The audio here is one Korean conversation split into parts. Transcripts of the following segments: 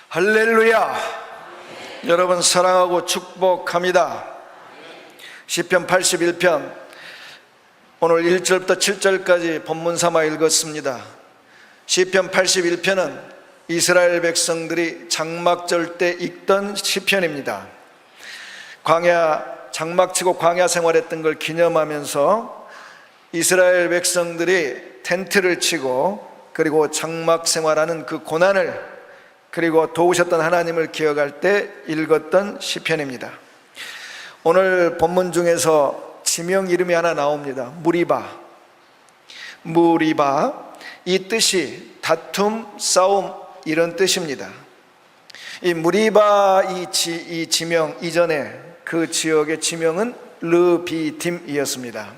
할렐루야. 여러분 사랑하고 축복합니다. 시편 81편 오늘 1절부터 7절까지 본문 삼아 읽었습니다. 시편 81편은 이스라엘 백성들이 장막절 때 읽던 시편입니다. 장막치고 광야 생활했던 걸 기념하면서 이스라엘 백성들이 텐트를 치고 그리고 장막 생활하는 그 고난을 그리고 도우셨던 하나님을 기억할 때 읽었던 시편입니다. 오늘 본문 중에서 지명 이름이 하나 나옵니다. 무리바. 이 뜻이 다툼, 싸움 이런 뜻입니다. 이 무리바 이 지명 이전에 그 지역의 지명은 르비딤이었습니다.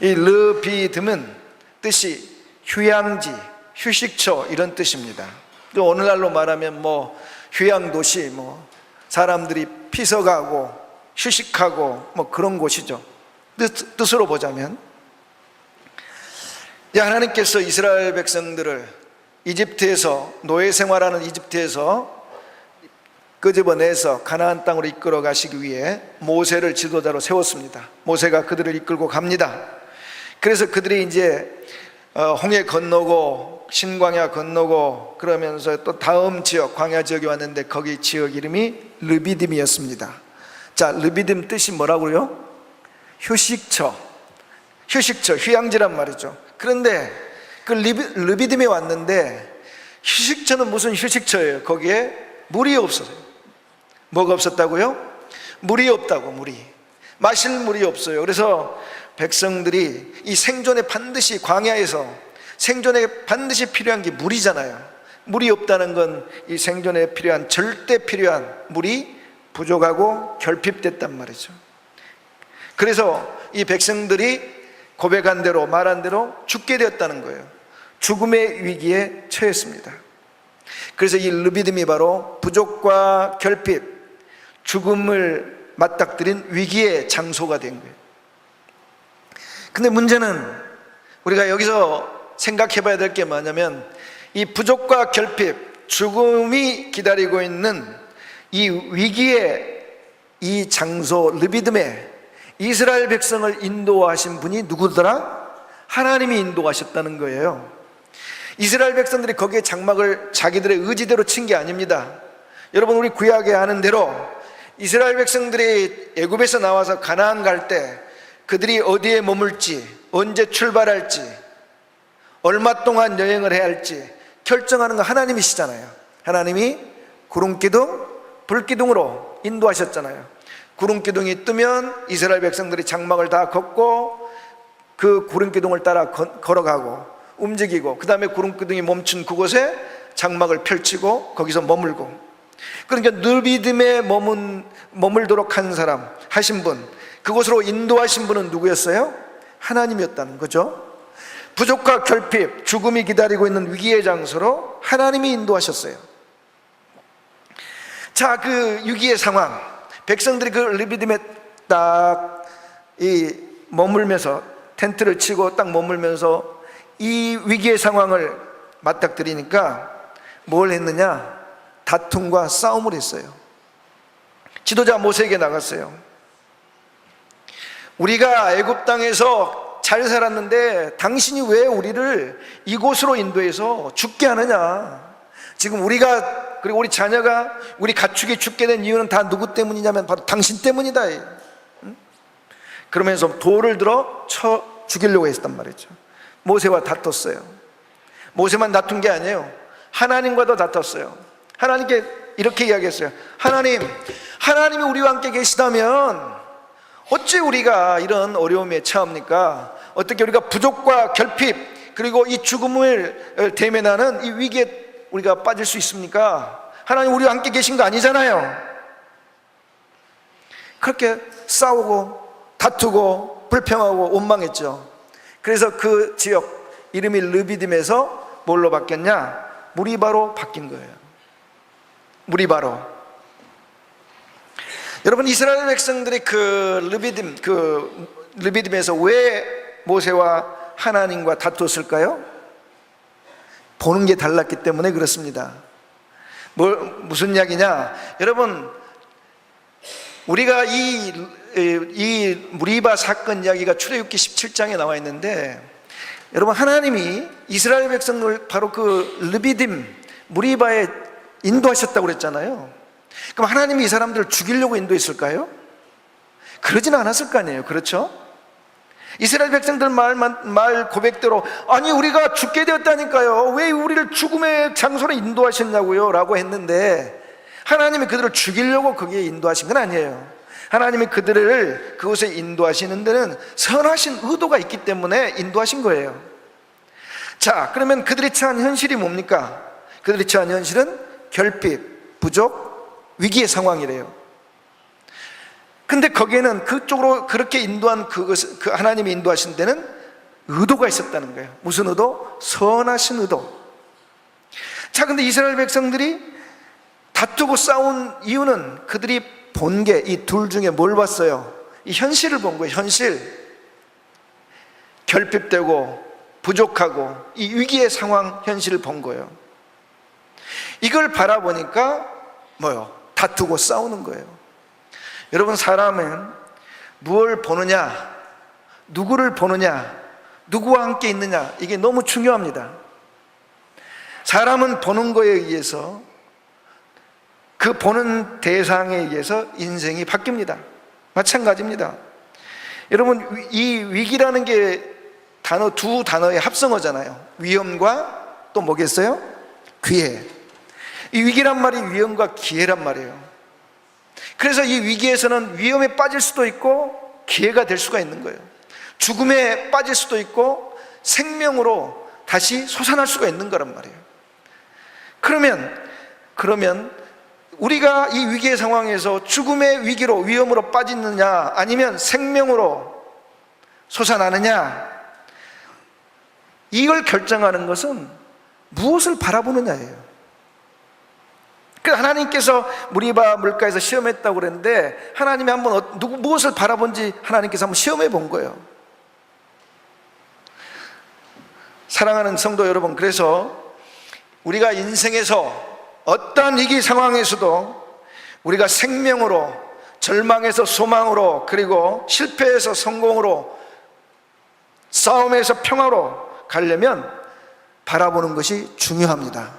이 르비딤은 뜻이 휴양지, 휴식처 이런 뜻입니다. 또 오늘날로 말하면 휴양도시, 사람들이 피서가고 휴식하고 그런 곳이죠. 뜻으로 보자면 하나님께서 이스라엘 백성들을 이집트에서 노예 생활하는 이집트에서 끄집어내서 가나안 땅으로 이끌어 가시기 위해 모세를 지도자로 세웠습니다. 모세가 그들을 이끌고 갑니다. 그래서 그들이 이제 홍해 건너고 신광야 건너고 그러면서 또 다음 지역 광야 지역에 왔는데 거기 지역 이름이 르비딤이었습니다. 자, 르비딤 뜻이 뭐라고요? 휴식처, 휴양지란 말이죠. 그런데 그 르비딤에 왔는데 휴식처는 무슨 휴식처예요? 거기에 물이 없어요. 뭐가 없었다고요? 물이 없다고. 마실 물이 없어요. 그래서 백성들이 이 생존에 반드시 광야에서 생존에 반드시 필요한 게 물이잖아요. 물이 없다는 건 이 생존에 필요한 절대 필요한 물이 부족하고 결핍됐단 말이죠. 그래서 이 백성들이 고백한 대로 말한 대로 죽게 되었다는 거예요. 죽음의 위기에 처했습니다. 그래서 이 르비딤이 바로 부족과 결핍, 죽음을 맞닥뜨린 위기의 장소가 된 거예요. 근데 문제는 우리가 여기서 생각해 봐야 될 게 뭐냐면 이 부족과 결핍, 죽음이 기다리고 있는 이 위기의 이 장소 르비딤에 이스라엘 백성을 인도하신 분이 누구더라? 하나님이 인도하셨다는 거예요. 이스라엘 백성들이 거기에 장막을 자기들의 의지대로 친 게 아닙니다. 여러분, 우리 구약에 아는 대로 이스라엘 백성들이 애굽에서 나와서 가나안 갈 때 그들이 어디에 머물지, 언제 출발할지, 얼마 동안 여행을 해야 할지 결정하는 건 하나님이시잖아요. 하나님이 구름기둥, 불기둥으로 인도하셨잖아요. 구름기둥이 뜨면 이스라엘 백성들이 장막을 다 걷고 그 구름기둥을 따라 걸어가고 움직이고, 그 다음에 구름기둥이 멈춘 그곳에 장막을 펼치고 거기서 머물고. 그러니까 르비딤에 머물도록 한 사람, 하신 분, 그곳으로 인도하신 분은 누구였어요? 하나님이었다는 거죠. 부족과 결핍, 죽음이 기다리고 있는 위기의 장소로 하나님이 인도하셨어요. 자, 그 위기의 상황, 백성들이 그 르비딤에 딱 머물면서 텐트를 치고 딱 머물면서 이 위기의 상황을 맞닥뜨리니까 뭘 했느냐? 다툼과 싸움을 했어요. 지도자 모세에게 나갔어요. 우리가 애굽 땅에서 잘 살았는데 당신이 왜 우리를 이곳으로 인도해서 죽게 하느냐? 지금 우리가, 그리고 우리 자녀가, 우리 가축이 죽게 된 이유는 다 누구 때문이냐면 바로 당신 때문이다. 그러면서 돌을 들어 쳐 죽이려고 했단 말이죠. 모세와 다퉜어요. 모세만 다툰 게 아니에요. 하나님과도 다퉜어요. 하나님께 이렇게 이야기했어요. 하나님이 우리와 함께 계시다면 어찌 우리가 이런 어려움에 처합니까? 어떻게 우리가 부족과 결핍 그리고 이 죽음을 대면하는 이 위기에 우리가 빠질 수 있습니까? 하나님 우리와 함께 계신 거 아니잖아요. 그렇게 싸우고 다투고 불평하고 원망했죠. 그래서 그 지역 이름이 르비딤에서 뭘로 바뀌었냐? 무리바로 바뀐 거예요. 무리바로. 여러분, 이스라엘 백성들이 그 르비딤에서 왜 모세와 하나님과 다투었을까요? 보는 게 달랐기 때문에 그렇습니다. 무슨 이야기냐? 여러분, 우리가 이 무리바 사건 이야기가 출애굽기 17장에 나와 있는데, 여러분, 하나님이 이스라엘 백성을 바로 그 르비딤 무리바에 인도하셨다고 그랬잖아요. 그럼 하나님이 이 사람들을 죽이려고 인도했을까요? 그러지는 않았을 거 아니에요. 그렇죠? 이스라엘 백성들 말 고백대로, 아니 우리가 죽게 되었다니까요, 왜 우리를 죽음의 장소로 인도하셨냐고요 라고 했는데, 하나님이 그들을 죽이려고 거기에 인도하신 건 아니에요. 하나님이 그들을 그곳에 인도하시는 데는 선하신 의도가 있기 때문에 인도하신 거예요. 자, 그러면 그들이 처한 현실이 뭡니까? 그들이 처한 현실은 결핍, 부족, 위기의 상황이래요. 근데 거기에는 그쪽으로 그렇게 인도한 그 하나님이 인도하신 데는 의도가 있었다는 거예요. 무슨 의도? 선하신 의도. 자, 근데 이스라엘 백성들이 다투고 싸운 이유는 그들이 본 게 이 둘 중에 뭘 봤어요? 이 현실을 본 거예요. 현실. 결핍되고 부족하고 이 위기의 상황, 현실을 본 거예요. 이걸 바라보니까 뭐요? 다투고 싸우는 거예요. 여러분, 사람은 무엇을 보느냐, 누구를 보느냐, 누구와 함께 있느냐, 이게 너무 중요합니다. 사람은 보는 거에 의해서, 그 보는 대상에 의해서 인생이 바뀝니다. 마찬가지입니다. 여러분, 이 위기라는 게 두 단어의 합성어잖아요. 위험과 또 뭐겠어요? 기회. 이 위기란 말이 위험과 기회란 말이에요. 그래서 이 위기에서는 위험에 빠질 수도 있고 기회가 될 수가 있는 거예요. 죽음에 빠질 수도 있고 생명으로 다시 솟아날 수가 있는 거란 말이에요. 그러면 우리가 이 위기의 상황에서 죽음의 위기로, 위험으로 빠지느냐, 아니면 생명으로 솟아나느냐, 이걸 결정하는 것은 무엇을 바라보느냐예요. 하나님께서 무리바 물가에서 시험했다고 그랬는데, 하나님이 한번 무엇을 바라본지 하나님께서 한번 시험해 본 거예요. 사랑하는 성도 여러분, 그래서 우리가 인생에서 어떠한 위기 상황에서도 우리가 생명으로, 절망에서 소망으로, 그리고 실패에서 성공으로, 싸움에서 평화로 가려면 바라보는 것이 중요합니다.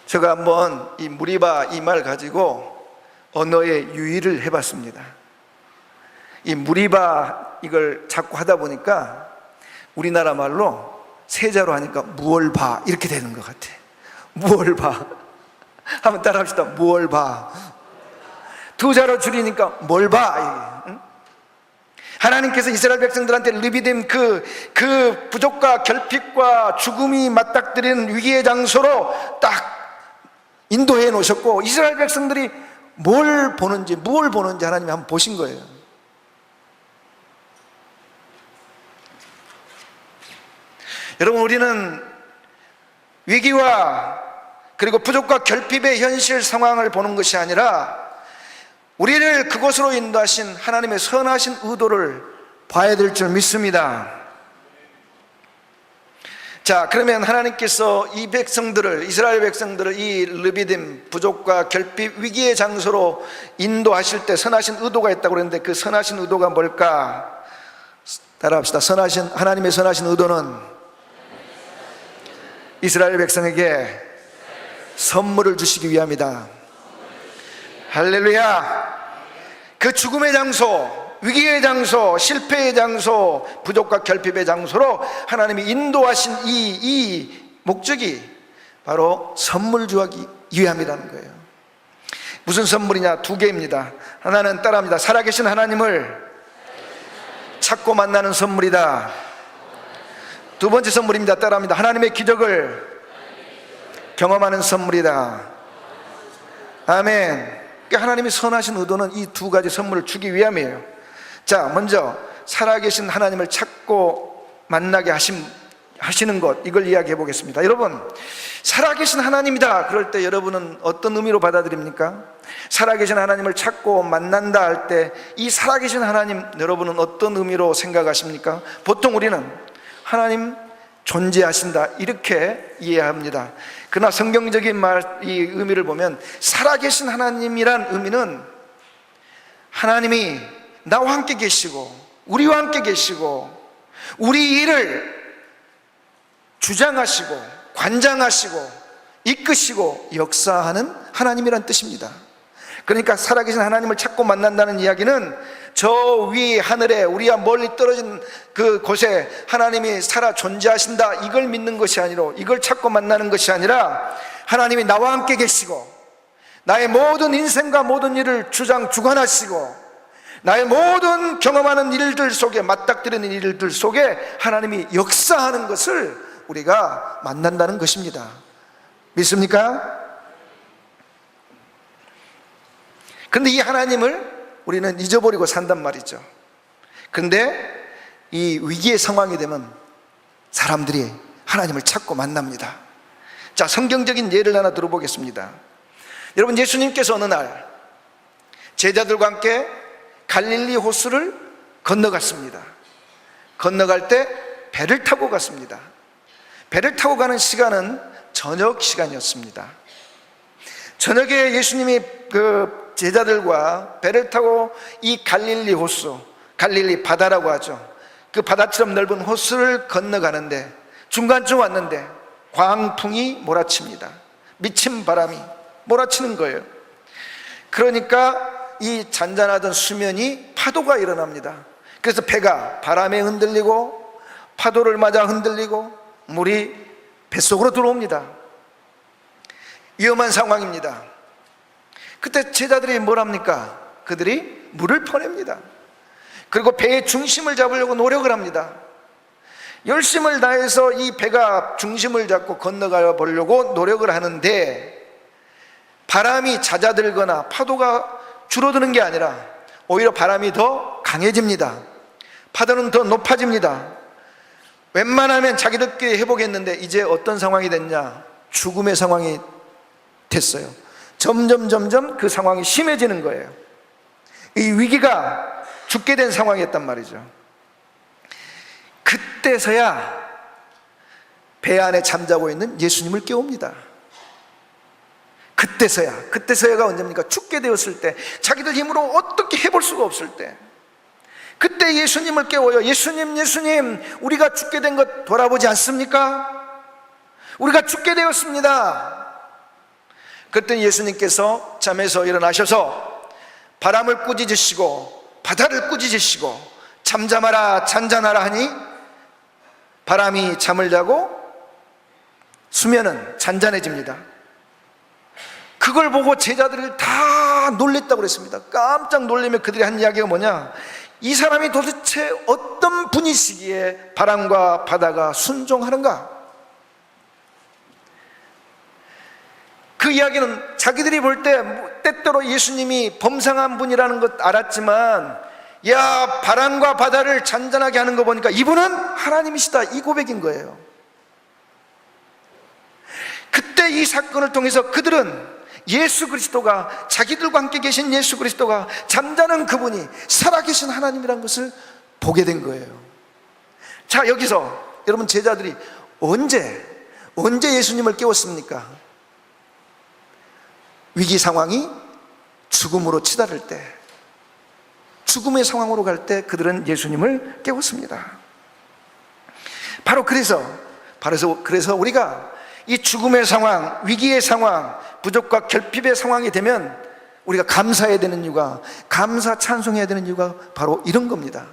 제가 한번 이 무리바 이 말 가지고 언어의 유희를 해봤습니다. 이 무리바 이걸 자꾸 하다 보니까 우리나라 말로 세자로 하니까 무얼바 이렇게 되는 것 같아. 무얼바. 한번 따라 합시다. 무얼바. 두 자로 줄이니까 뭘 봐. 응? 하나님께서 이스라엘 백성들한테 르비딤 그 부족과 결핍과 죽음이 맞닥뜨리는 위기의 장소로 딱 인도해 놓으셨고, 이스라엘 백성들이 뭘 보는지 하나님이 한번 보신 거예요. 여러분, 우리는 위기와 그리고 부족과 결핍의 현실 상황을 보는 것이 아니라 우리를 그곳으로 인도하신 하나님의 선하신 의도를 봐야 될 줄 믿습니다. 자, 그러면 하나님께서 이 백성들을, 이스라엘 백성들을 이 르비딤 부족과 결핍 위기의 장소로 인도하실 때 선하신 의도가 있다고 그랬는데, 그 선하신 의도가 뭘까? 따라합시다. 하나님의 선하신 의도는 이스라엘 백성에게 선물을 주시기 위함이다. 할렐루야. 그 죽음의 장소, 위기의 장소, 실패의 장소, 부족과 결핍의 장소로 하나님이 인도하신 이 목적이 바로 선물 주기 위함이라는 거예요. 무슨 선물이냐? 두 개입니다. 하나는 따라합니다. 살아계신 하나님을 찾고 만나는 선물이다. 두 번째 선물입니다. 따라합니다. 하나님의 기적을 경험하는 선물이다. 아멘. 하나님이 선하신 의도는 이 두 가지 선물을 주기 위함이에요. 자, 먼저 살아계신 하나님을 찾고 만나게 하시는 것, 이걸 이야기해 보겠습니다. 여러분, 살아계신 하나님이다 그럴 때 여러분은 어떤 의미로 받아들입니까? 살아계신 하나님을 찾고 만난다 할 때 이 살아계신 하나님, 여러분은 어떤 의미로 생각하십니까? 보통 우리는 하나님 존재하신다, 이렇게 이해합니다. 그러나 성경적인 이 의미를 보면 살아계신 하나님이란 의미는 하나님이 나와 함께 계시고 우리와 함께 계시고 우리 일을 주장하시고 관장하시고 이끄시고 역사하는 하나님이란 뜻입니다. 그러니까 살아계신 하나님을 찾고 만난다는 이야기는 저 위 하늘에 우리와 멀리 떨어진 그 곳에 하나님이 살아 존재하신다, 이걸 믿는 것이 아니라, 이걸 찾고 만나는 것이 아니라 하나님이 나와 함께 계시고 나의 모든 인생과 모든 일을 주관하시고 나의 모든 경험하는 일들 속에, 맞닥뜨리는 일들 속에 하나님이 역사하는 것을 우리가 만난다는 것입니다. 믿습니까? 그런데 이 하나님을 우리는 잊어버리고 산단 말이죠. 그런데 이 위기의 상황이 되면 사람들이 하나님을 찾고 만납니다. 자, 성경적인 예를 하나 들어보겠습니다. 여러분, 예수님께서 어느 날 제자들과 함께 갈릴리 호수를 건너갔습니다. 건너갈 때 배를 타고 갔습니다. 배를 타고 가는 시간은 저녁 시간이었습니다. 저녁에 예수님이 그 제자들과 배를 타고 이 갈릴리 호수, 갈릴리 바다라고 하죠, 그 바다처럼 넓은 호수를 건너가는데 중간쯤 왔는데 광풍이 몰아칩니다. 미친 바람이 몰아치는 거예요. 그러니까 이 잔잔하던 수면이 파도가 일어납니다. 그래서 배가 바람에 흔들리고 파도를 맞아 흔들리고 물이 뱃속으로 들어옵니다. 위험한 상황입니다. 그때 제자들이 뭘 합니까? 그들이 물을 퍼냅니다. 그리고 배의 중심을 잡으려고 노력을 합니다. 열심을 다해서 이 배가 중심을 잡고 건너가 보려고 노력을 하는데 바람이 잦아들거나 파도가 줄어드는 게 아니라 오히려 바람이 더 강해집니다. 파도는 더 높아집니다. 웬만하면 자기들끼리 해보겠는데 이제 어떤 상황이 됐냐? 죽음의 상황이 됐어요. 점점 그 상황이 심해지는 거예요. 이 위기가 죽게 된 상황이었단 말이죠. 그때서야 배 안에 잠자고 있는 예수님을 깨웁니다. 그때서야가 언제입니까? 죽게 되었을 때, 자기들 힘으로 어떻게 해볼 수가 없을 때, 그때 예수님을 깨워요. 예수님, 우리가 죽게 된 것 돌아보지 않습니까? 우리가 죽게 되었습니다. 그때 예수님께서 잠에서 일어나셔서 바람을 꾸짖으시고 바다를 꾸짖으시고 잠잠하라 잔잔하라 하니 바람이 잠을 자고 수면은 잔잔해집니다. 그걸 보고 제자들이 다 놀랬다고 그랬습니다. 깜짝 놀라며 그들이 한 이야기가 뭐냐? 이 사람이 도대체 어떤 분이시기에 바람과 바다가 순종하는가? 그 이야기는 자기들이 볼 때 때때로 예수님이 범상한 분이라는 것 알았지만, 야, 바람과 바다를 잔잔하게 하는 거 보니까 이분은 하나님이시다, 이 고백인 거예요. 그때 이 사건을 통해서 그들은 예수 그리스도가, 자기들과 함께 계신 예수 그리스도가, 잠자는 그분이 살아계신 하나님이라는 것을 보게 된 거예요. 자, 여기서 여러분, 제자들이 언제 예수님을 깨웠습니까? 위기 상황이 죽음으로 치달을 때, 죽음의 상황으로 갈 때 그들은 예수님을 깨웠습니다. 바로 그래서 우리가 이 죽음의 상황, 위기의 상황, 부족과 결핍의 상황이 되면 우리가 감사해야 되는 이유가, 감사 찬송해야 되는 이유가 바로 이런 겁니다.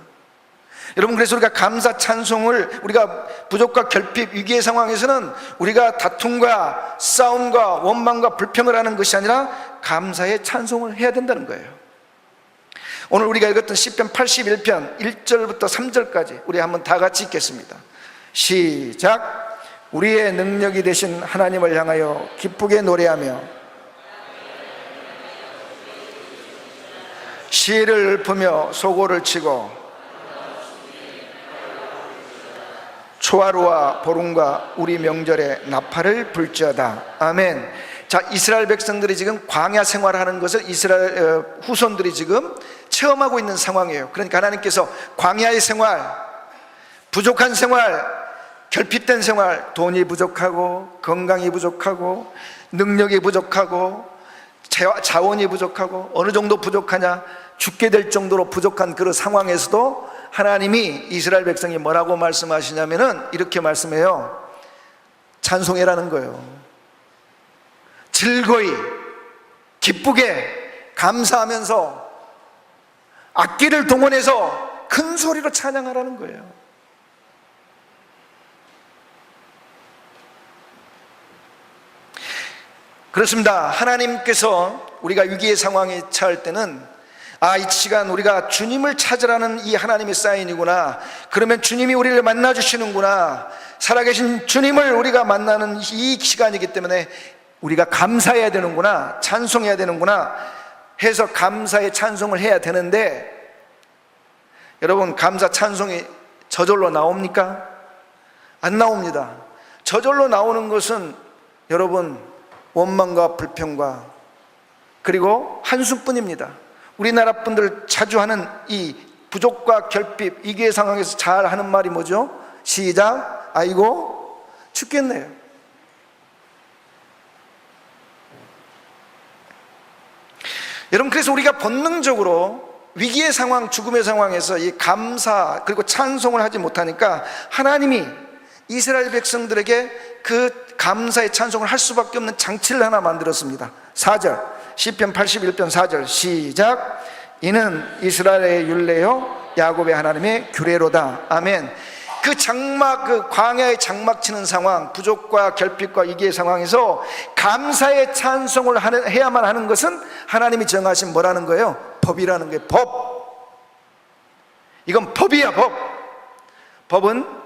여러분, 그래서 우리가 감사 찬송을, 우리가 부족과 결핍, 위기의 상황에서는 우리가 다툼과 싸움과 원망과 불평을 하는 것이 아니라 감사의 찬송을 해야 된다는 거예요. 오늘 우리가 읽었던 시편 81편 1절부터 3절까지 우리 한번 다 같이 읽겠습니다. 시작. 우리의 능력이 되신 하나님을 향하여 기쁘게 노래하며 시를 읊으며 소고를 치고 초하루와 보름과 우리 명절에 나팔을 불지어다. 아멘. 자, 이스라엘 백성들이 지금 광야 생활하는 것을 이스라엘 후손들이 지금 체험하고 있는 상황이에요. 그러니까 하나님께서 광야의 생활, 부족한 생활, 결핍된 생활, 돈이 부족하고 건강이 부족하고 능력이 부족하고 자원이 부족하고 어느 정도 부족하냐, 죽게 될 정도로 부족한 그런 상황에서도 하나님이 이스라엘 백성이 뭐라고 말씀하시냐면은 이렇게 말씀해요. 찬송해라는 거예요. 즐거이 기쁘게 감사하면서 악기를 동원해서 큰 소리로 찬양하라는 거예요. 그렇습니다. 하나님께서 우리가 위기의 상황에 처할 때는 이 시간 우리가 주님을 찾으라는 이 하나님의 사인이구나, 그러면 주님이 우리를 만나주시는구나, 살아계신 주님을 우리가 만나는 이 시간이기 때문에 우리가 감사해야 되는구나, 찬송해야 되는구나 해서 감사의 찬송을 해야 되는데, 여러분, 감사 찬송이 저절로 나옵니까? 안 나옵니다. 저절로 나오는 것은 여러분 원망과 불평과 그리고 한숨뿐입니다. 우리나라 분들 자주 하는 이 부족과 결핍, 위기의 상황에서 잘 하는 말이 뭐죠? 시작. 아이고 죽겠네요. 여러분, 그래서 우리가 본능적으로 위기의 상황, 죽음의 상황에서 이 감사 그리고 찬송을 하지 못하니까 하나님이 이스라엘 백성들에게 그 감사의 찬송을 할 수밖에 없는 장치를 하나 만들었습니다. 4절, 시편 81편 4절 시작. 이는 이스라엘의 율례요 야곱의 하나님의 규례로다. 아멘. 그 장막, 그 광야의 장막 치는 상황, 부족과 결핍과 위기의 상황에서 감사의 찬송을 해야만 하는 것은 하나님이 정하신 뭐라는 거예요? 법이라는 거예요. 법. 이건 법이야, 법. 법은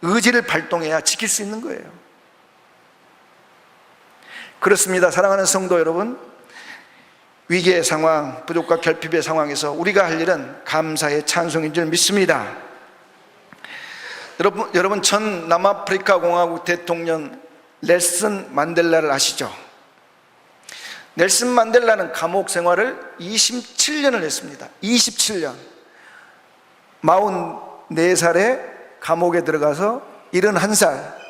의지를 발동해야 지킬 수 있는 거예요. 그렇습니다. 사랑하는 성도 여러분, 위기의 상황, 부족과 결핍의 상황에서 우리가 할 일은 감사의 찬송인 줄 믿습니다. 여러분 전 남아프리카 공화국 대통령 넬슨 만델라를 아시죠? 넬슨 만델라는 감옥 생활을 27년을 했습니다. 27년. 44살에 감옥에 들어가서 71살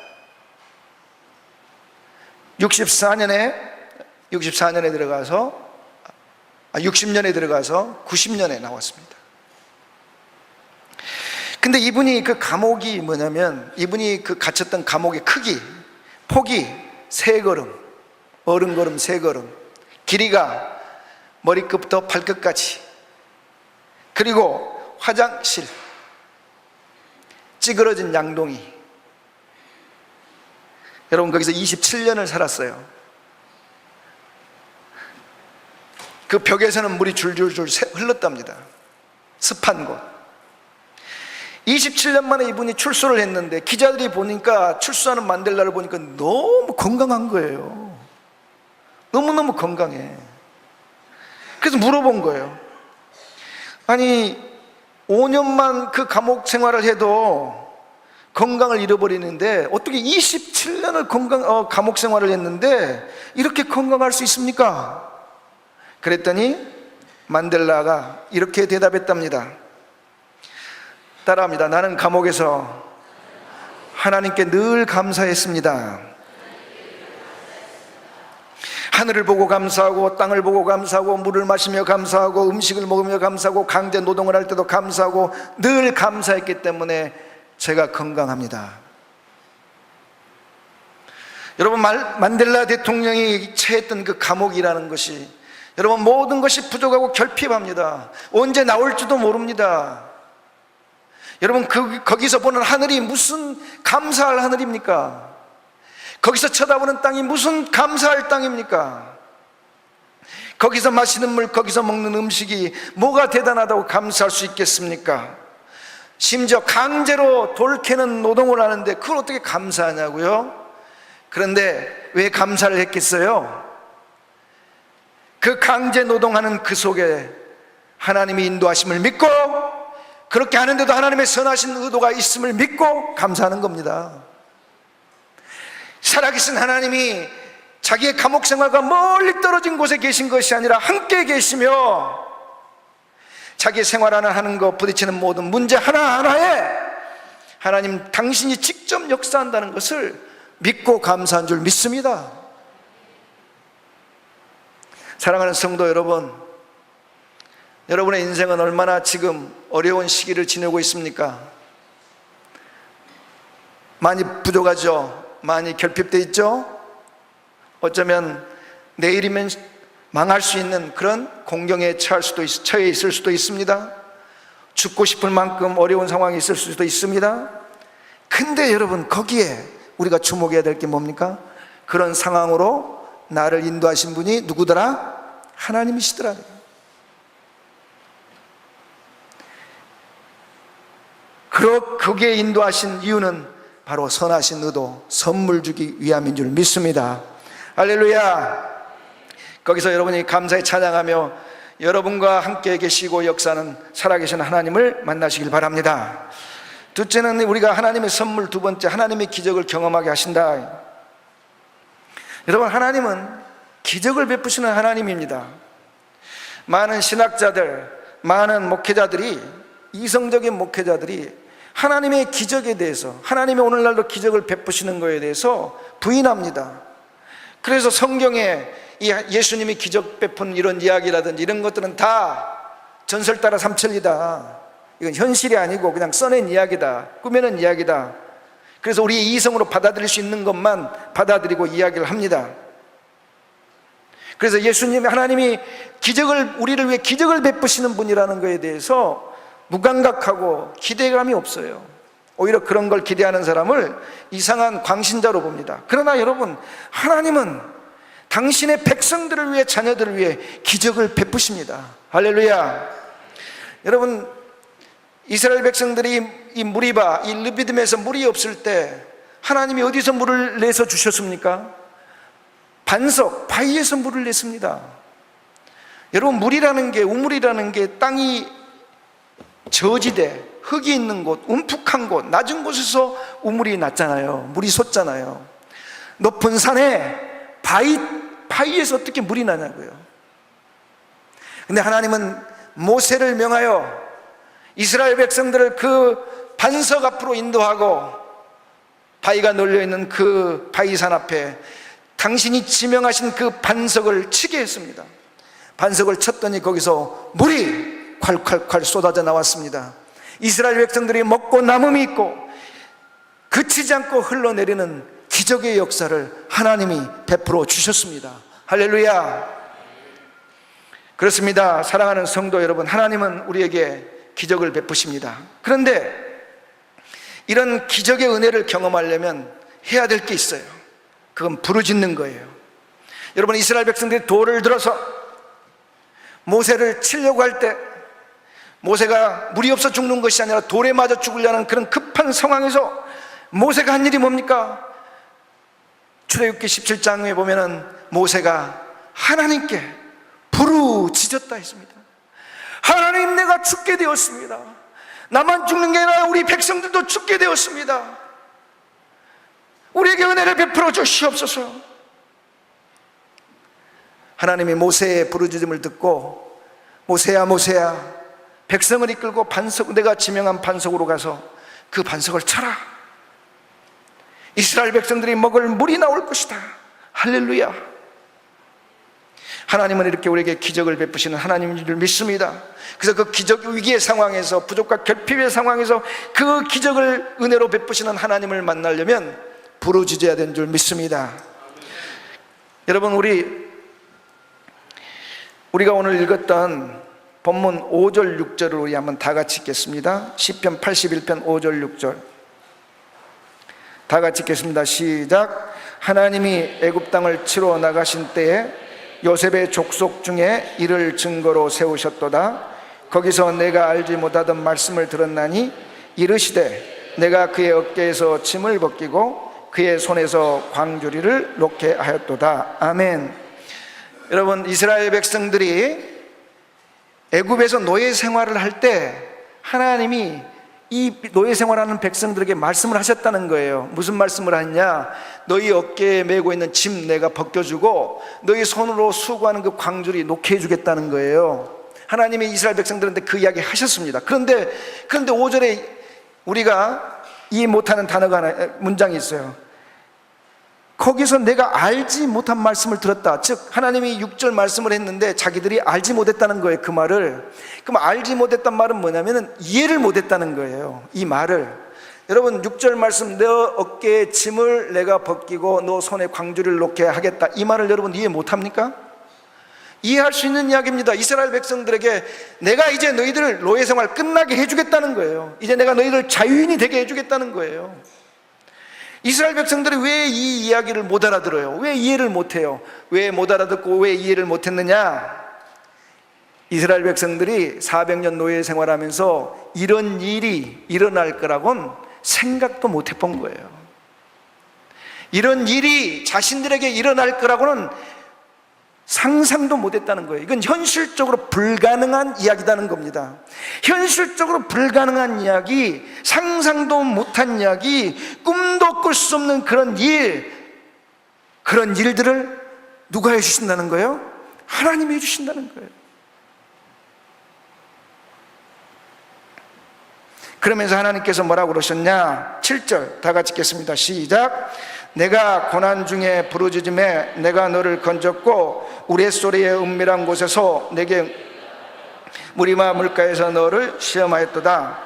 64년에 들어가서 60년에 들어가서 90년에 나왔습니다. 근데 이분이 그 감옥이 뭐냐면, 이분이 그 갇혔던 감옥의 크기, 폭이 3걸음, 어른걸음 3걸음, 길이가 머리끝부터 발끝까지, 그리고 화장실, 찌그러진 양동이. 여러분, 거기서 27년을 살았어요. 그 벽에서는 물이 줄줄줄 흘렀답니다. 습한 곳. 27년 만에 이분이 출소를 했는데 기자들이 보니까, 출소하는 만델라를 보니까 너무 건강한 거예요. 너무너무 건강해. 그래서 물어본 거예요. 아니 5년만 그 감옥 생활을 해도 건강을 잃어버리는데 어떻게 27년을 감옥 생활을 했는데 이렇게 건강할 수 있습니까? 그랬더니 만델라가 이렇게 대답했답니다. 따라합니다. 나는 감옥에서 하나님께 늘 감사했습니다. 하늘을 보고 감사하고, 땅을 보고 감사하고, 물을 마시며 감사하고, 음식을 먹으며 감사하고, 강제 노동을 할 때도 감사하고, 늘 감사했기 때문에 제가 건강합니다. 여러분, 만델라 대통령이 처했던 그 감옥이라는 것이, 여러분, 모든 것이 부족하고 결핍합니다. 언제 나올지도 모릅니다. 여러분, 거기서 보는 하늘이 무슨 감사할 하늘입니까? 거기서 쳐다보는 땅이 무슨 감사할 땅입니까? 거기서 마시는 물, 거기서 먹는 음식이 뭐가 대단하다고 감사할 수 있겠습니까? 심지어 강제로 돌 캐는 노동을 하는데 그걸 어떻게 감사하냐고요? 그런데 왜 감사를 했겠어요? 그 강제 노동하는 그 속에 하나님이 인도하심을 믿고, 그렇게 하는데도 하나님의 선하신 의도가 있음을 믿고 감사하는 겁니다. 살아계신 하나님이 자기의 감옥 생활과 멀리 떨어진 곳에 계신 것이 아니라 함께 계시며, 자기의 생활 하나 하는 것, 부딪히는 모든 문제 하나하나에 하나님 당신이 직접 역사한다는 것을 믿고 감사한 줄 믿습니다. 사랑하는 성도 여러분, 여러분의 인생은 얼마나 지금 어려운 시기를 지내고 있습니까? 많이 부족하죠? 많이 결핍되어 있죠? 어쩌면 내일이면 망할 수 있는 그런 공경에 처해 있을 수도 있습니다. 죽고 싶을 만큼 어려운 상황이 있을 수도 있습니다. 근데 여러분, 거기에 우리가 주목해야 될 게 뭡니까? 그런 상황으로 나를 인도하신 분이 누구더라? 하나님이시더라. 거기에 인도하신 이유는 바로 선하신 의도, 선물 주기 위함인 줄 믿습니다. 할렐루야. 거기서 여러분이 감사에 찬양하며 여러분과 함께 계시고 역사하는 살아계신 하나님을 만나시길 바랍니다. 둘째는 우리가 하나님의 선물, 두 번째 하나님의 기적을 경험하게 하신다. 여러분, 하나님은 기적을 베푸시는 하나님입니다. 많은 신학자들, 많은 목회자들이, 이성적인 목회자들이 하나님의 기적에 대해서, 하나님이 오늘날도 기적을 베푸시는 것에 대해서 부인합니다. 그래서 성경에 이 예수님이 기적 베푼 이런 이야기라든지 이런 것들은 다 전설 따라 삼천리다, 이건 현실이 아니고 그냥 써낸 이야기다, 꾸며낸 이야기다. 그래서 우리의 이성으로 받아들일 수 있는 것만 받아들이고 이야기를 합니다. 그래서 예수님, 하나님이 우리를 위해 기적을 베푸시는 분이라는 것에 대해서 무감각하고 기대감이 없어요. 오히려 그런 걸 기대하는 사람을 이상한 광신자로 봅니다. 그러나 여러분, 하나님은 당신의 백성들을 위해, 자녀들을 위해 기적을 베푸십니다. 할렐루야. 여러분, 이스라엘 백성들이 이 무리바, 이 르비딤에서 물이 없을 때 하나님이 어디서 물을 내서 주셨습니까? 반석, 바위에서 물을 냈습니다. 여러분, 물이라는 게, 우물이라는 게 땅이 저지대, 흙이 있는 곳, 움푹한 곳, 낮은 곳에서 우물이 났잖아요. 물이 솟잖아요. 높은 산에 바위에서 어떻게 물이 나냐고요. 근데 하나님은 모세를 명하여 이스라엘 백성들을 그 반석 앞으로 인도하고 바위가 널려있는 그 바위산 앞에 당신이 지명하신 그 반석을 치게 했습니다. 반석을 쳤더니 거기서 물이 콸콸콸 쏟아져 나왔습니다. 이스라엘 백성들이 먹고 남음이 있고 그치지 않고 흘러내리는 기적의 역사를 하나님이 베풀어 주셨습니다. 할렐루야. 그렇습니다. 사랑하는 성도 여러분, 하나님은 우리에게 기적을 베푸십니다. 그런데 이런 기적의 은혜를 경험하려면 해야 될 게 있어요. 그건 부르짖는 거예요. 여러분, 이스라엘 백성들이 돌을 들어서 모세를 치려고 할 때 모세가 물이 없어 죽는 것이 아니라 돌에 맞아 죽으려는 그런 급한 상황에서 모세가 한 일이 뭡니까? 출애굽기 17장에 보면은 모세가 하나님께 부르짖었다 했습니다. 하나님, 내가 죽게 되었습니다. 나만 죽는 게 아니라 우리 백성들도 죽게 되었습니다. 우리에게 은혜를 베풀어 주시옵소서. 하나님이 모세의 부르짖음을 듣고 모세야, 모세야, 백성을 이끌고 내가 지명한 반석으로 가서 그 반석을 쳐라. 이스라엘 백성들이 먹을 물이 나올 것이다. 할렐루야. 하나님은 이렇게 우리에게 기적을 베푸시는 하나님인 줄 믿습니다. 그래서 그 기적 위기의 상황에서, 부족과 결핍의 상황에서 그 기적을 은혜로 베푸시는 하나님을 만나려면 부르짖어야 되는 줄 믿습니다. 여러분, 우리가 오늘 읽었던 본문 5절 6절을 우리 한번 다 같이 읽겠습니다. 시편 81편 5절 6절 다 같이 읽겠습니다. 시작. 하나님이 애굽 땅을 치러 나가신 때에 요셉의 족속 중에 이를 증거로 세우셨도다. 거기서 내가 알지 못하던 말씀을 들었나니 이르시되 내가 그의 어깨에서 짐을 벗기고 그의 손에서 광주리를 놓게 하였도다. 아멘. 여러분, 이스라엘 백성들이 애굽에서 노예 생활을 할 때 하나님이 이 노예 생활하는 백성들에게 말씀을 하셨다는 거예요. 무슨 말씀을 하냐? 너희 어깨에 메고 있는 짐 내가 벗겨주고 너희 손으로 수고하는 그 광주리 놓게 해주겠다는 거예요. 하나님이 이스라엘 백성들한테 그 이야기 하셨습니다. 그런데 5절에 우리가 이해 못하는 단어가 하나, 문장이 있어요. 거기서 내가 알지 못한 말씀을 들었다. 즉 하나님이 6절 말씀을 했는데 자기들이 알지 못했다는 거예요, 그 말을. 그럼 알지 못했단 말은 뭐냐면 이해를 못했다는 거예요, 이 말을. 여러분 6절 말씀, 너 어깨에 짐을 내가 벗기고 너 손에 광주를 놓게 하겠다, 이 말을 여러분 이해 못합니까? 이해할 수 있는 이야기입니다. 이스라엘 백성들에게 내가 이제 너희들 노예 생활 끝나게 해주겠다는 거예요. 이제 내가 너희들 자유인이 되게 해주겠다는 거예요. 이스라엘 백성들이 왜 이 이야기를 못 알아들어요? 왜 이해를 못해요? 왜 못 알아듣고 왜 이해를 못했느냐? 이스라엘 백성들이 400년 노예 생활하면서 이런 일이 일어날 거라고는 생각도 못 해본 거예요. 이런 일이 자신들에게 일어날 거라고는 상상도 못했다는 거예요. 이건 현실적으로 불가능한 이야기라는 겁니다. 현실적으로 불가능한 이야기, 상상도 못한 이야기, 꿈도 꿀 수 없는 그런 그런 일들을 누가 해주신다는 거예요? 하나님이 해주신다는 거예요. 그러면서 하나님께서 뭐라고 그러셨냐? 7절 다 같이 읽겠습니다. 시작. 내가 고난 중에 부르짖음에 내가 너를 건졌고 우레소리의 은밀한 곳에서 내게 무리마 물가에서 너를 시험하였도다.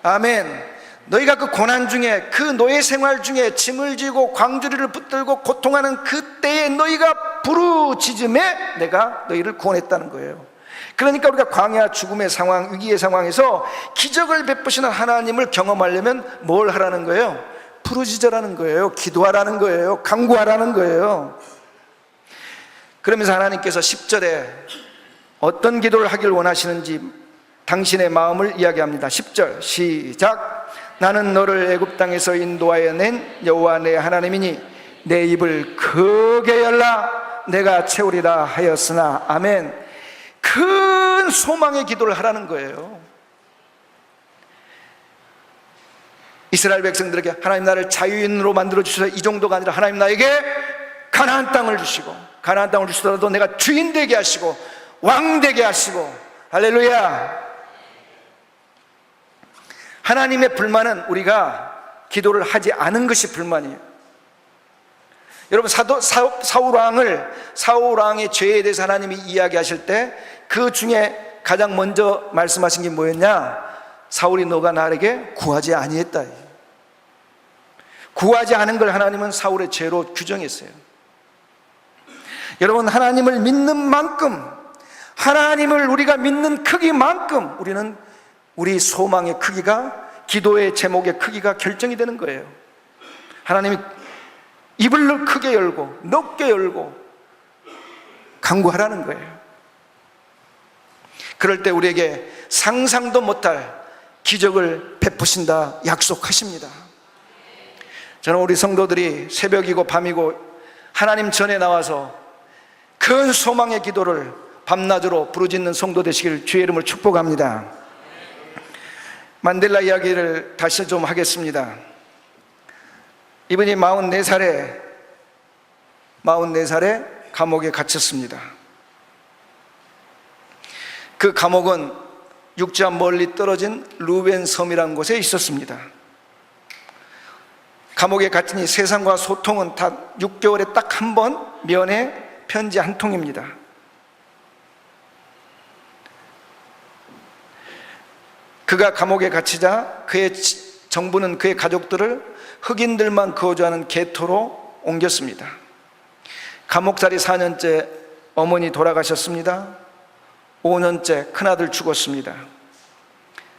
아멘. 너희가 그 고난 중에, 그 노예 생활 중에 짐을 지고 광주리를 붙들고 고통하는 그때에 너희가 부르짖음에 내가 너희를 구원했다는 거예요. 그러니까 우리가 광야 죽음의 상황, 위기의 상황에서 기적을 베푸시는 하나님을 경험하려면 뭘 하라는 거예요? 부르짖으라는 거예요. 기도하라는 거예요. 간구하라는 거예요. 그러면서 하나님께서 10절에 어떤 기도를 하길 원하시는지 당신의 마음을 이야기합니다. 10절 시작. 나는 너를 애굽 땅에서 인도하여 낸 여호와 내 하나님이니 내 입을 크게 열라 내가 채우리라 하였으나. 아멘. 큰 소망의 기도를 하라는 거예요. 이스라엘 백성들에게 하나님 나를 자유인으로 만들어 주셔서 이 정도가 아니라 하나님 나에게 가나안 땅을 주시고, 가나안 땅을 주시더라도 내가 주인 되게 하시고 왕 되게 하시고. 할렐루야. 하나님의 불만은 우리가 기도를 하지 않은 것이 불만이에요. 여러분 사울 왕의 죄에 대해서 하나님이 이야기하실 때 그 중에 가장 먼저 말씀하신 게 뭐였냐? 사울이 너가 나에게 구하지 아니했다. 구하지 않은 걸 하나님은 사울의 죄로 규정했어요. 여러분 하나님을 믿는 만큼, 하나님을 우리가 믿는 크기만큼 우리는 우리 소망의 크기가, 기도의 제목의 크기가 결정이 되는 거예요. 하나님이 입을 크게 열고 높게 열고 간구하라는 거예요. 그럴 때 우리에게 상상도 못할 기적을 베푸신다 약속하십니다. 저는 우리 성도들이 새벽이고 밤이고 하나님 전에 나와서 큰 소망의 기도를 밤낮으로 부르짖는 성도 되시길 주의 이름으로 축복합니다. 만델라 이야기를 다시 좀 하겠습니다. 이분이 44살에 감옥에 갇혔습니다. 그 감옥은 육지와 멀리 떨어진 루벤 섬이라는 곳에 있었습니다. 감옥에 갇히니 세상과 소통은 다 6개월에 딱 한 번 면회 편지 한 통입니다. 그가 감옥에 갇히자 그의 정부는 그의 가족들을 흑인들만 거주하는 개토로 옮겼습니다. 감옥살이 4년째 어머니 돌아가셨습니다. 5년째 큰아들 죽었습니다.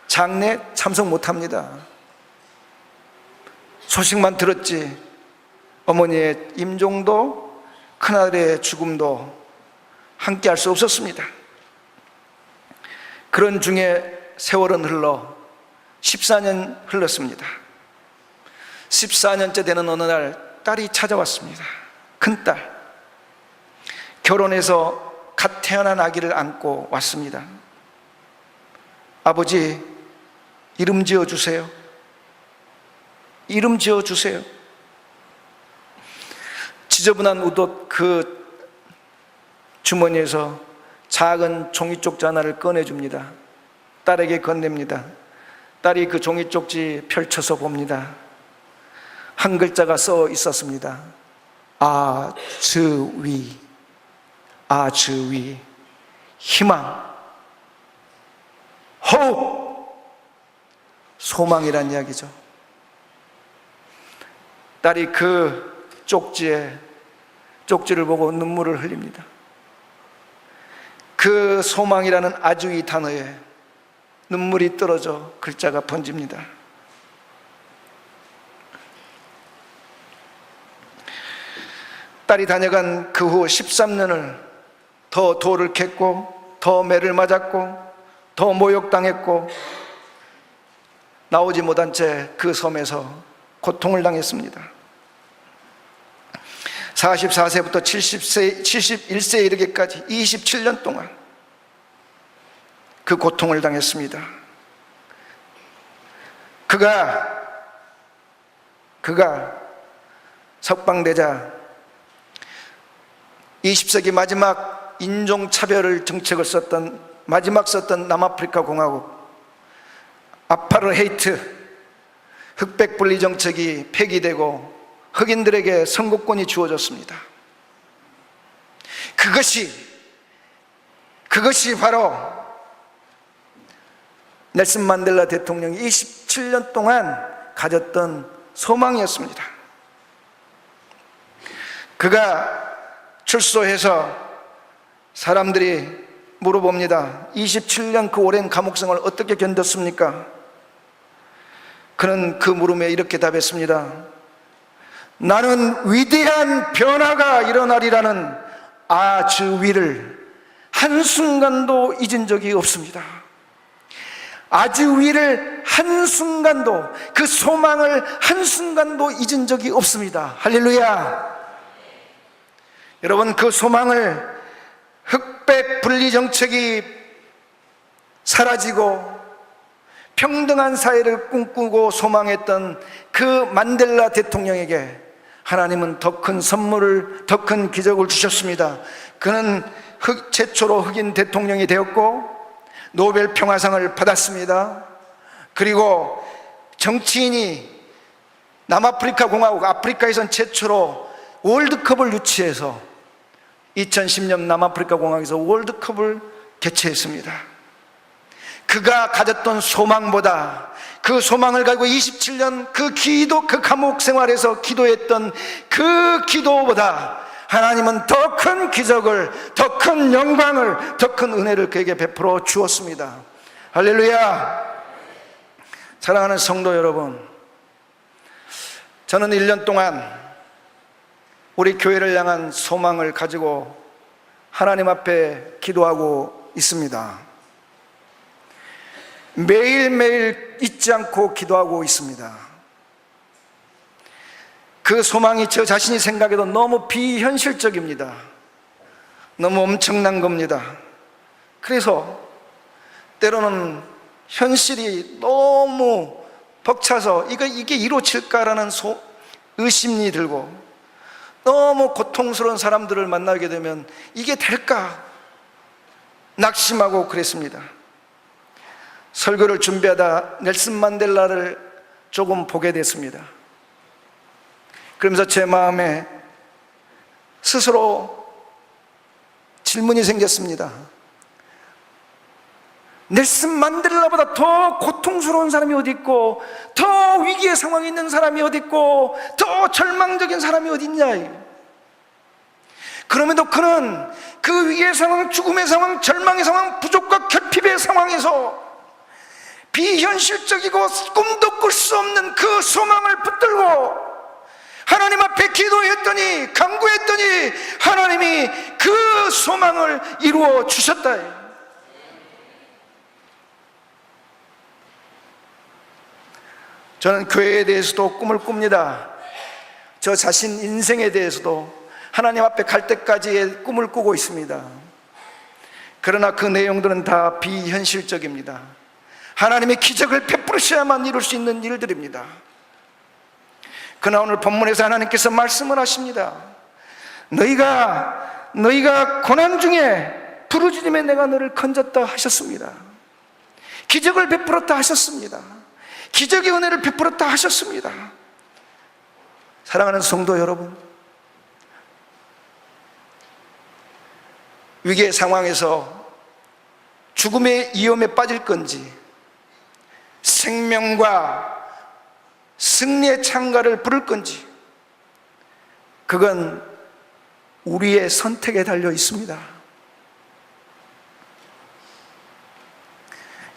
장례 참석 못합니다. 소식만 들었지 어머니의 임종도 큰아들의 죽음도 함께 할 수 없었습니다. 그런 중에 세월은 흘러 14년 흘렀습니다. 14년째 되는 어느 날 딸이 찾아왔습니다. 큰딸. 결혼해서 갓 태어난 아기를 안고 왔습니다. 아버지, 이름 지어주세요. 이름 지어주세요. 지저분한 우옷 그 주머니에서 작은 종이 쪽지 하나를 꺼내줍니다. 딸에게 건넵니다. 딸이 그 종이 쪽지 펼쳐서 봅니다. 한 글자가 써 있었습니다. 아즈위, 아즈위, 희망, hope, 소망이란 이야기죠. 딸이 그 쪽지를 보고 눈물을 흘립니다. 그 소망이라는 아즈위 단어에 눈물이 떨어져 글자가 번집니다. 딸이 다녀간 그 후 13년을 더 돌을 캤고, 더 매를 맞았고, 더 모욕당했고, 나오지 못한 채 그 섬에서 고통을 당했습니다. 44세부터 71세에 이르기까지 27년 동안 그 고통을 당했습니다. 그가 석방되자 20세기 마지막 인종차별 정책을 마지막 썼던 남아프리카 공화국 아파르헤이트 흑백 분리 정책이 폐기되고 흑인들에게 선거권이 주어졌습니다. 그것이 바로 넬슨 만델라 대통령이 27년 동안 가졌던 소망이었습니다. 그가 출소해서 사람들이 물어봅니다. 27년 그 오랜 감옥 생활을 어떻게 견뎠습니까? 그는 그 물음에 이렇게 답했습니다. 나는 위대한 변화가 일어나리라는 아즈위를 한순간도 잊은 적이 없습니다. 아즈위를 한순간도, 그 소망을 한순간도 잊은 적이 없습니다. 할렐루야. 여러분, 그 소망을 흑백 분리 정책이 사라지고 평등한 사회를 꿈꾸고 소망했던 그 만델라 대통령에게 하나님은 더 큰 선물을, 더 큰 기적을 주셨습니다. 그는 최초로 흑인 대통령이 되었고 노벨 평화상을 받았습니다. 그리고 정치인이 남아프리카 공화국, 아프리카에선 최초로 월드컵을 유치해서 2010년 남아프리카 공화국에서 월드컵을 개최했습니다. 그가 가졌던 소망보다, 그 소망을 가지고 27년 그 감옥 생활에서 기도했던 그 기도보다 하나님은 더 큰 기적을, 더 큰 영광을, 더 큰 은혜를 그에게 베풀어 주었습니다. 할렐루야. 사랑하는 성도 여러분, 저는 1년 동안 우리 교회를 향한 소망을 가지고 하나님 앞에 기도하고 있습니다. 매일매일 잊지 않고 기도하고 있습니다. 그 소망이 저 자신이 생각해도 너무 비현실적입니다. 너무 엄청난 겁니다. 그래서 때로는 현실이 너무 벅차서 이게 이루어질까라는 의심이 들고, 너무 고통스러운 사람들을 만나게 되면 이게 될까 낙심하고 그랬습니다. 설교를 준비하다 넬슨 만델라를 조금 보게 됐습니다. 그러면서 제 마음에 스스로 질문이 생겼습니다. 넬슨 만델라보다 더 고통스러운 사람이 어디 있고, 더 위기의 상황에 있는 사람이 어디 있고, 더 절망적인 사람이 어디 있냐. 그럼에도 그는 그 위기의 상황, 죽음의 상황, 절망의 상황, 부족과 결핍의 상황에서 비현실적이고 꿈도 꿀 수 없는 그 소망을 붙들고 하나님 앞에 기도했더니, 간구했더니 하나님이 그 소망을 이루어 주셨다. 저는 교회에 대해서도 꿈을 꿉니다. 저 자신 인생에 대해서도 하나님 앞에 갈 때까지의 꿈을 꾸고 있습니다. 그러나 그 내용들은 다 비현실적입니다. 하나님의 기적을 베푸셔야만 이룰 수 있는 일들입니다. 그러나 오늘 본문에서 하나님께서 말씀을 하십니다. 너희가 고난 중에 부르짖음에 내가 너를 건졌다 하셨습니다. 기적을 베풀었다 하셨습니다. 기적의 은혜를 베풀었다 하셨습니다. 사랑하는 성도 여러분, 위기의 상황에서 죽음의 위험에 빠질 건지 생명과 승리의 창가를 부를 건지, 그건 우리의 선택에 달려 있습니다.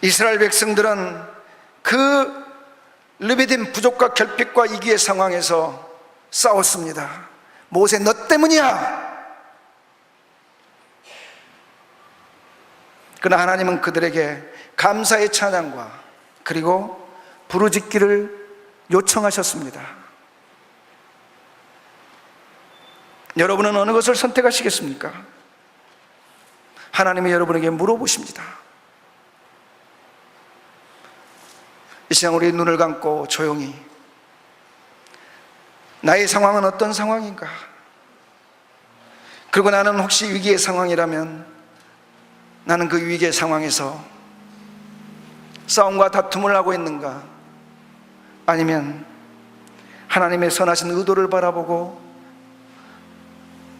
이스라엘 백성들은 그 르비딤 부족과 결핍과 위기의 상황에서 싸웠습니다. 모세, 너 때문이야. 그러나 하나님은 그들에게 감사의 찬양과 그리고 부르짖기를 요청하셨습니다. 여러분은 어느 것을 선택하시겠습니까? 하나님이 여러분에게 물어보십니다. 이 시간 우리 눈을 감고 조용히, 나의 상황은 어떤 상황인가? 그리고 나는 혹시 위기의 상황이라면 나는 그 위기의 상황에서 싸움과 다툼을 하고 있는가? 아니면 하나님의 선하신 의도를 바라보고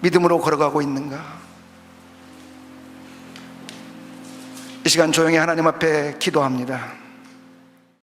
믿음으로 걸어가고 있는가? 이 시간 조용히 하나님 앞에 기도합니다.